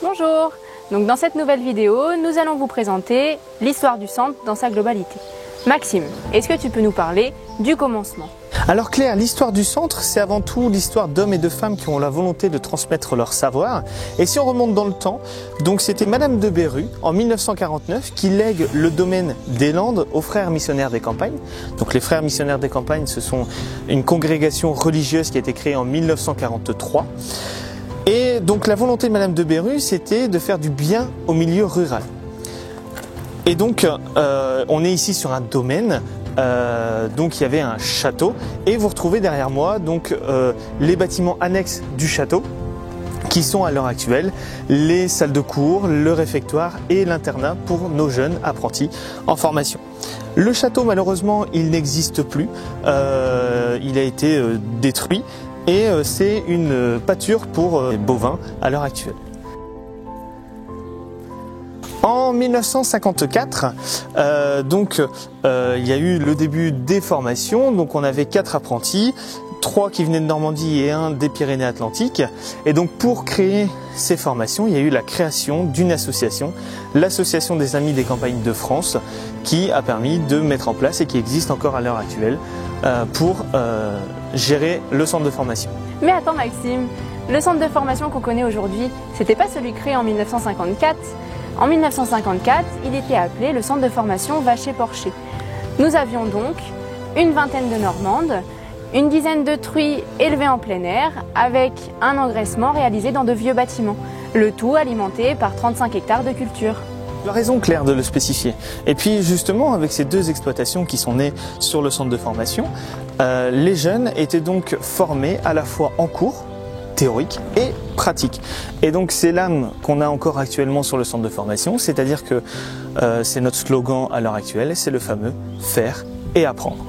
Bonjour. Donc dans cette nouvelle vidéo, nous allons vous présenter l'histoire du centre dans sa globalité. Maxime, est-ce que tu peux nous parler du commencement? Alors Claire, l'histoire du centre, c'est avant tout l'histoire d'hommes et de femmes qui ont la volonté de transmettre leur savoir. Et si on remonte dans le temps, donc c'était Madame de Berru, en 1949, qui lègue le domaine des Landes aux frères missionnaires des campagnes. Donc les frères missionnaires des campagnes, ce sont une congrégation religieuse qui a été créée en 1943. Et donc la volonté de Madame de Berru, c'était de faire du bien au milieu rural. Et donc on est ici sur un domaine. Donc il y avait un château et vous retrouvez derrière moi donc les bâtiments annexes du château qui sont à l'heure actuelle les salles de cours, le réfectoire et l'internat pour nos jeunes apprentis en formation. Le château malheureusement il n'existe plus, il a été détruit et c'est une pâture pour les bovins à l'heure actuelle. En 1954, il y a eu le début des formations. Donc on avait 4 apprentis, 3 qui venaient de Normandie et 1 des Pyrénées-Atlantiques. Et donc pour créer ces formations, il y a eu la création d'une association, l'Association des Amis des Campagnes de France, qui a permis de mettre en place et qui existe encore à l'heure actuelle pour gérer le centre de formation. Mais attends Maxime, le centre de formation qu'on connaît aujourd'hui, c'était pas celui créé en 1954. En 1954, il était appelé le centre de formation Vacher-Porcher. Nous avions donc une vingtaine de Normandes, une dizaine de truies élevées en plein air, avec un engraissement réalisé dans de vieux bâtiments, le tout alimenté par 35 hectares de culture. Tu as raison Claire de le spécifier. Et puis justement avec ces 2 exploitations qui sont nées sur le centre de formation, les jeunes étaient donc formés à la fois en cours, théorique et pratique. Et donc c'est l'âme qu'on a encore actuellement sur le centre de formation, c'est-à-dire que c'est notre slogan à l'heure actuelle, c'est le fameux faire et apprendre.